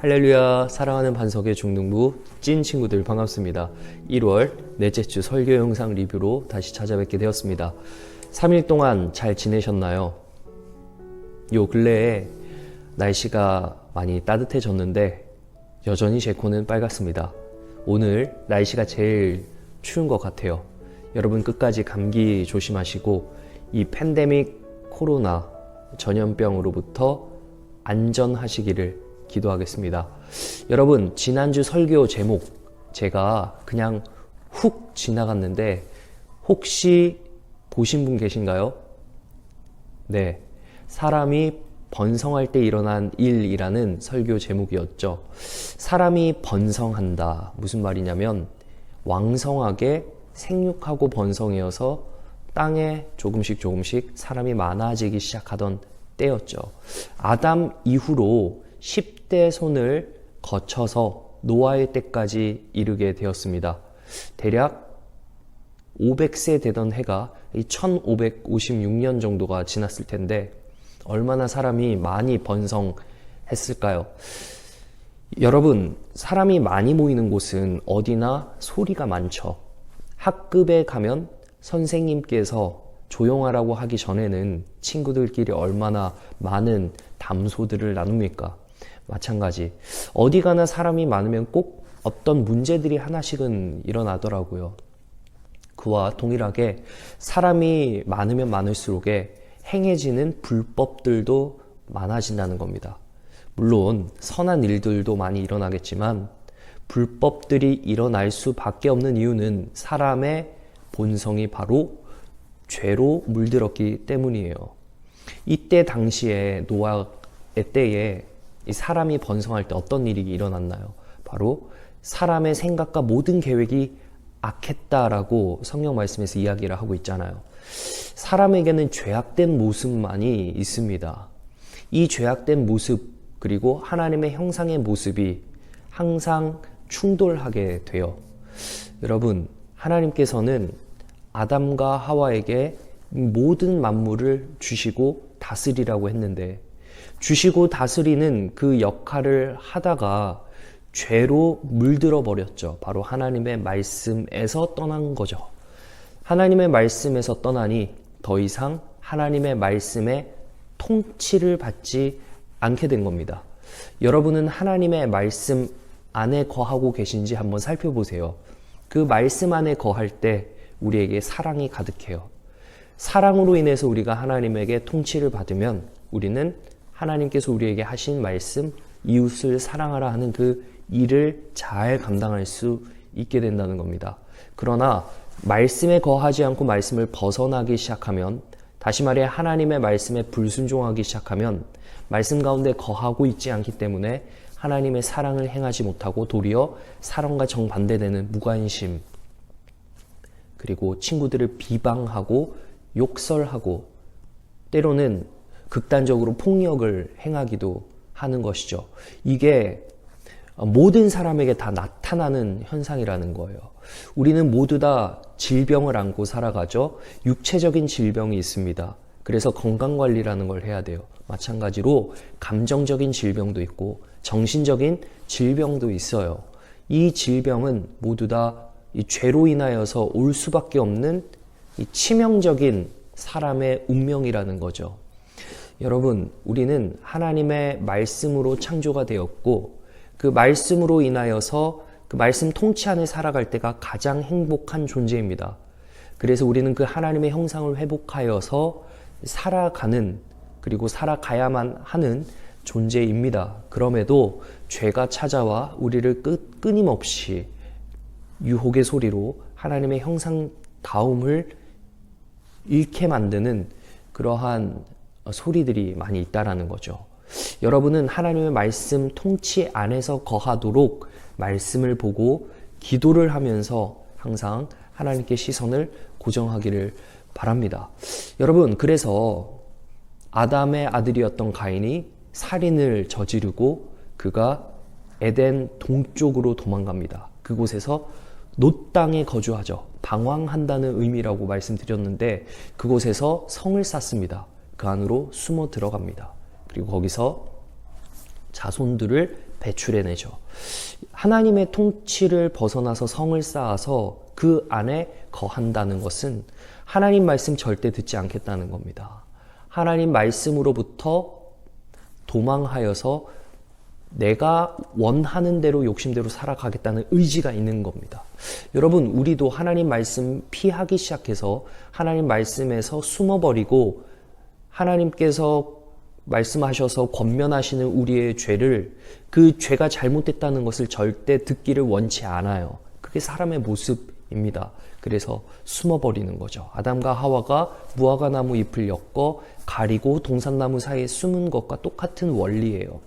할렐루야. 사랑하는 반석의 중등부 찐 친구들 반갑습니다. 1월 넷째 주 설교 영상 리뷰로 다시 찾아뵙게 되었습니다. 3일 동안 잘 지내셨나요? 요 근래에 날씨가 많이 따뜻해졌는데 여전히 제 코는 빨갛습니다. 오늘 날씨가 제일 추운 것 같아요. 여러분 끝까지 감기 조심하시고 이 팬데믹 코로나 전염병으로부터 안전하시기를 기도하겠습니다. 여러분, 지난주 설교 제목 제가 그냥 훅 지나갔는데 혹시 보신 분 계신가요? 네, 사람이 번성할 때 일어난 일이라는 설교 제목이었죠. 사람이 번성한다. 무슨 말이냐면 왕성하게 생육하고 번성이어서 땅에 조금씩 사람이 많아지기 시작하던 때였죠. 아담 이후로 10대 손을 거쳐서 노아의 때까지 이르게 되었습니다. 대략 500세 되던 해가 1556년 정도가 지났을 텐데 얼마나 사람이 많이 번성했을까요? 여러분, 사람이 많이 모이는 곳은 어디나 소리가 많죠. 학급에 가면 선생님께서 조용하라고 하기 전에는 친구들끼리 얼마나 많은 담소들을 나눕니까? 마찬가지. 어디 가나 사람이 많으면 꼭 어떤 문제들이 하나씩은 일어나더라고요. 그와 동일하게 사람이 많으면 많을수록에 행해지는 불법들도 많아진다는 겁니다. 물론 선한 일들도 많이 일어나겠지만 불법들이 일어날 수밖에 없는 이유는 사람의 본성이 바로 죄로 물들었기 때문이에요. 이때 당시에 노아의 때에 이 사람이 번성할 때 어떤 일이 일어났나요? 바로 사람의 생각과 모든 계획이 악했다라고 성경 말씀에서 이야기를 하고 있잖아요. 사람에게는 죄악된 모습만이 있습니다. 이 죄악된 모습 그리고 하나님의 형상의 모습이 항상 충돌하게 돼요. 여러분, 하나님께서는 아담과 하와에게 모든 만물을 주시고 다스리라고 했는데 주시고 다스리는 그 역할을 하다가 죄로 물들어 버렸죠. 바로 하나님의 말씀에서 떠난 거죠. 하나님의 말씀에서 떠나니 더 이상 하나님의 말씀의 통치를 받지 않게 된 겁니다. 여러분은 하나님의 말씀 안에 거하고 계신지 한번 살펴보세요. 그 말씀 안에 거할 때 우리에게 사랑이 가득해요. 사랑으로 인해서 우리가 하나님에게 통치를 받으면 우리는 하나님께서 우리에게 하신 말씀, 이웃을 사랑하라 하는 그 일을 잘 감당할 수 있게 된다는 겁니다. 그러나 말씀에 거하지 않고 말씀을 벗어나기 시작하면, 다시 말해 하나님의 말씀에 불순종하기 시작하면 말씀 가운데 거하고 있지 않기 때문에 하나님의 사랑을 행하지 못하고 도리어 사랑과 정반대되는 무관심, 그리고 친구들을 비방하고 욕설하고 때로는 극단적으로 폭력을 행하기도 하는 것이죠. 이게 모든 사람에게 다 나타나는 현상이라는 거예요. 우리는 모두 다 질병을 안고 살아가죠. 육체적인 질병이 있습니다. 그래서 건강관리라는 걸 해야 돼요. 마찬가지로 감정적인 질병도 있고 정신적인 질병도 있어요. 이 질병은 모두 다 이 죄로 인하여서 올 수밖에 없는 이 치명적인 사람의 운명이라는 거죠. 여러분, 우리는 하나님의 말씀으로 창조가 되었고 그 말씀으로 인하여서 그 말씀 통치 안에 살아갈 때가 가장 행복한 존재입니다. 그래서 우리는 그 하나님의 형상을 회복하여서 살아가는, 그리고 살아가야만 하는 존재입니다. 그럼에도 죄가 찾아와 우리를 끊임없이 유혹의 소리로 하나님의 형상다움을 잃게 만드는 그러한 소리들이 많이 있다라는 거죠. 여러분은 하나님의 말씀 통치 안에서 거하도록 말씀을 보고 기도를 하면서 항상 하나님께 시선을 고정하기를 바랍니다. 여러분, 그래서 아담의 아들이었던 가인이 살인을 저지르고 그가 에덴 동쪽으로 도망갑니다. 그곳에서 놋 땅에 거주하죠. 방황한다는 의미라고 말씀드렸는데 그곳에서 성을 쌓습니다. 그 안으로 숨어 들어갑니다. 그리고 거기서 자손들을 배출해내죠. 하나님의 통치를 벗어나서 성을 쌓아서 그 안에 거한다는 것은 하나님 말씀 절대 듣지 않겠다는 겁니다. 하나님 말씀으로부터 도망하여서 내가 원하는 대로 욕심대로 살아가겠다는 의지가 있는 겁니다. 여러분, 우리도 하나님 말씀 피하기 시작해서 하나님 말씀에서 숨어버리고 하나님께서 말씀하셔서 권면하시는 우리의 죄를, 그 죄가 잘못됐다는 것을 절대 듣기를 원치 않아요. 그게 사람의 모습입니다. 그래서 숨어버리는 거죠. 아담과 하와가 무화과나무 잎을 엮어 가리고 동산나무 사이에 숨은 것과 똑같은 원리예요.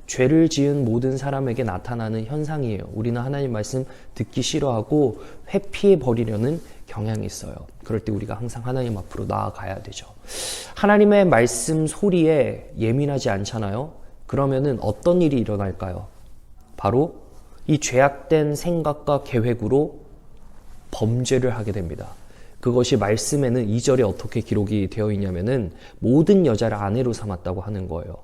죄를 지은 모든 사람에게 나타나는 현상이에요. 우리는 하나님 말씀 듣기 싫어하고 회피해 버리려는 경향이 있어요. 그럴 때 우리가 항상 하나님 앞으로 나아가야 되죠. 하나님의 말씀 소리에 예민하지 않잖아요. 그러면은 어떤 일이 일어날까요? 바로 이 죄악된 생각과 계획으로 범죄를 하게 됩니다. 그것이 말씀에는 2절에 어떻게 기록이 되어 있냐면은 모든 여자를 아내로 삼았다고 하는 거예요.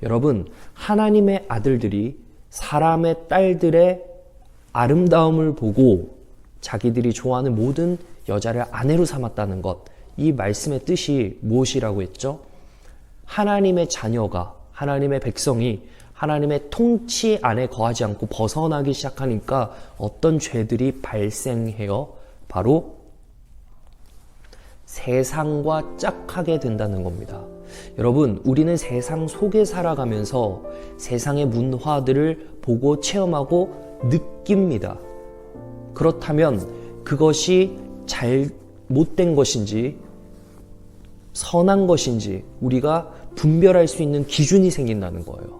여러분, 하나님의 아들들이 사람의 딸들의 아름다움을 보고 자기들이 좋아하는 모든 여자를 아내로 삼았다는 것, 이 말씀의 뜻이 무엇이라고 했죠? 하나님의 자녀가, 하나님의 백성이 하나님의 통치 안에 거하지 않고 벗어나기 시작하니까 어떤 죄들이 발생해요? 바로 세상과 짝하게 된다는 겁니다. 여러분, 우리는 세상 속에 살아가면서 세상의 문화들을 보고 체험하고 느낍니다. 그렇다면 그것이 잘못된 것인지 선한 것인지 우리가 분별할 수 있는 기준이 생긴다는 거예요.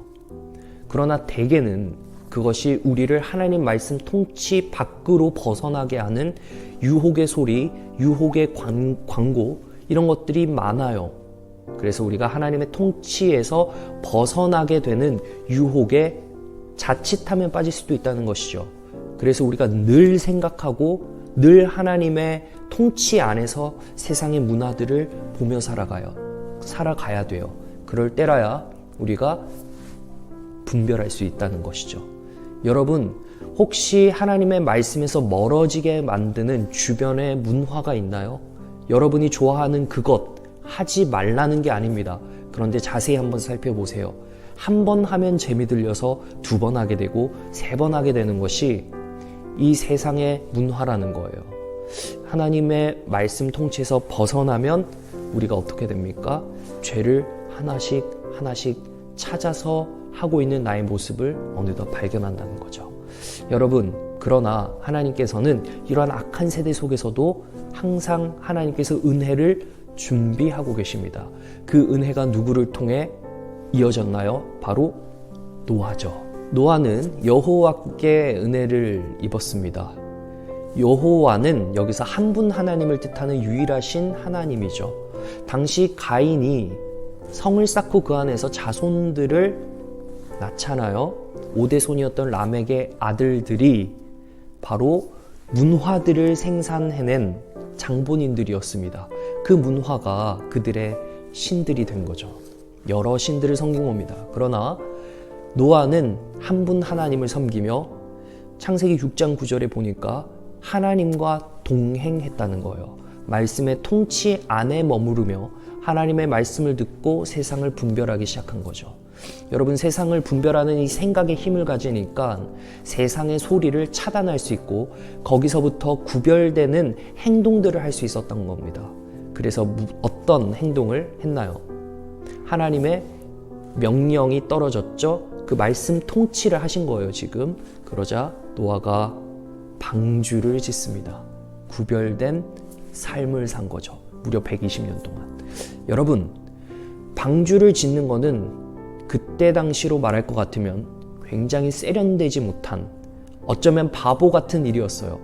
그러나 대개는 그것이 우리를 하나님 말씀 통치 밖으로 벗어나게 하는 유혹의 소리, 유혹의 광고, 이런 것들이 많아요. 그래서 우리가 하나님의 통치에서 벗어나게 되는 유혹에 자칫하면 빠질 수도 있다는 것이죠. 그래서 우리가 늘 생각하고 늘 하나님의 통치 안에서 세상의 문화들을 보며 살아가야 돼요. 그럴 때라야 우리가 분별할 수 있다는 것이죠. 여러분, 혹시 하나님의 말씀에서 멀어지게 만드는 주변의 문화가 있나요? 여러분이 좋아하는 그것 하지 말라는 게 아닙니다. 그런데 자세히 한번 살펴보세요. 한 번 하면 재미 들려서 2번 하게 되고 3번 하게 되는 것이 이 세상의 문화라는 거예요. 하나님의 말씀 통치에서 벗어나면 우리가 어떻게 됩니까? 죄를 하나씩 찾아서 하고 있는 나의 모습을 어느덧 발견한다는 거죠. 여러분, 그러나 하나님께서는 이러한 악한 세대 속에서도 항상 하나님께서 은혜를 준비하고 계십니다. 그 은혜가 누구를 통해 이어졌나요? 바로 노아죠. 노아는 여호와께 은혜를 입었습니다. 여호와는 여기서 한 분 하나님을 뜻하는 유일하신 하나님이죠. 당시 가인이 성을 쌓고 그 안에서 자손들을 낳잖아요. 5대손이었던 람에게 아들들이 바로 문화들을 생산해낸 장본인들이었습니다. 그 문화가 그들의 신들이 된 거죠. 여러 신들을 섬긴 겁니다. 그러나 노아는 한 분 하나님을 섬기며 창세기 6장 9절에 보니까 하나님과 동행했다는 거예요. 말씀의 통치 안에 머무르며 하나님의 말씀을 듣고 세상을 분별하기 시작한 거죠. 여러분, 세상을 분별하는 이 생각의 힘을 가지니까 세상의 소리를 차단할 수 있고 거기서부터 구별되는 행동들을 할 수 있었던 겁니다. 그래서 어떤 행동을 했나요? 하나님의 명령이 떨어졌죠. 그 말씀 통치를 하신 거예요, 지금. 그러자 노아가 방주를 짓습니다. 구별된 삶을 산 거죠. 무려 120년 동안. 여러분, 방주를 짓는 거는 그때 당시로 말할 것 같으면 굉장히 세련되지 못한, 어쩌면 바보 같은 일이었어요.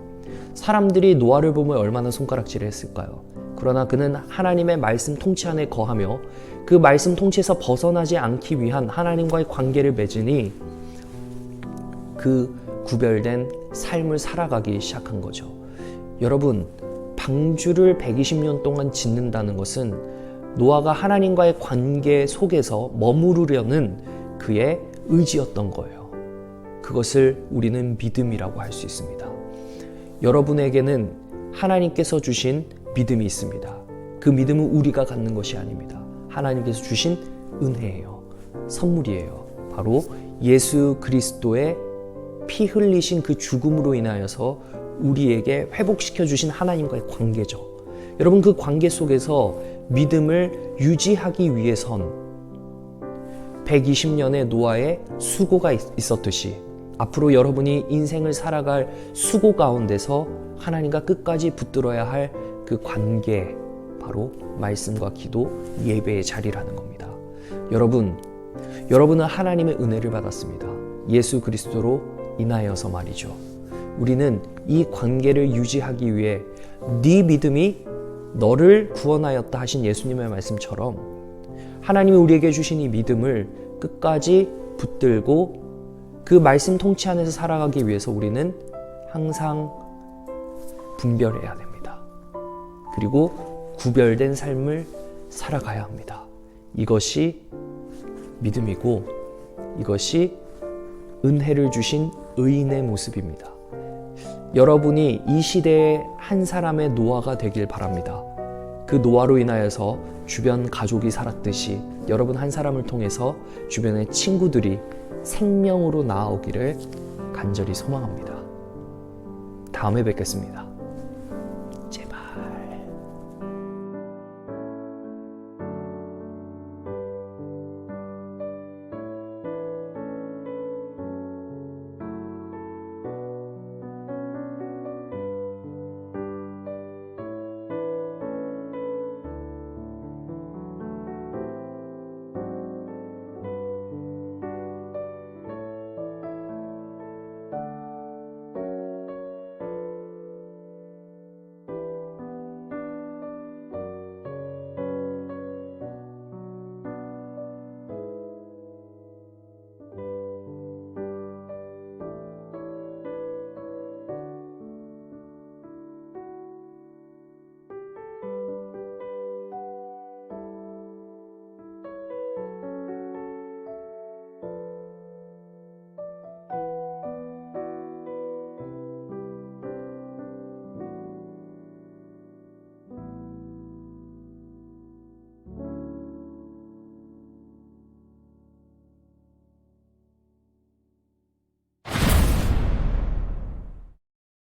사람들이 노아를 보면 얼마나 손가락질을 했을까요? 그러나 그는 하나님의 말씀 통치 안에 거하며 그 말씀 통치에서 벗어나지 않기 위한 하나님과의 관계를 맺으니 그 구별된 삶을 살아가기 시작한 거죠. 여러분, 방주를 120년 동안 짓는다는 것은 노아가 하나님과의 관계 속에서 머무르려는 그의 의지였던 거예요. 그것을 우리는 믿음이라고 할 수 있습니다. 여러분에게는 하나님께서 주신 믿음이 있습니다. 그 믿음은 우리가 갖는 것이 아닙니다. 하나님께서 주신 은혜예요. 선물이에요. 바로 예수 그리스도의 피 흘리신 그 죽음으로 인하여서 우리에게 회복시켜 주신 하나님과의 관계죠. 여러분, 그 관계 속에서 믿음을 유지하기 위해선 120년의 노아의 수고가 있었듯이 앞으로 여러분이 인생을 살아갈 수고 가운데서 하나님과 끝까지 붙들어야 할 그 관계, 바로 말씀과 기도, 예배의 자리라는 겁니다. 여러분은 하나님의 은혜를 받았습니다. 예수 그리스도로 인하여서 말이죠. 우리는 이 관계를 유지하기 위해 네 믿음이 너를 구원하였다 하신 예수님의 말씀처럼 하나님이 우리에게 주신 이 믿음을 끝까지 붙들고 그 말씀 통치 안에서 살아가기 위해서 우리는 항상 분별해야 됩니다. 그리고 구별된 삶을 살아가야 합니다. 이것이 믿음이고 이것이 은혜를 주신 의인의 모습입니다. 여러분이 이 시대의 한 사람의 노아가 되길 바랍니다. 그 노아로 인하여서 주변 가족이 살았듯이 여러분 한 사람을 통해서 주변의 친구들이 생명으로 나아오기를 간절히 소망합니다. 다음에 뵙겠습니다.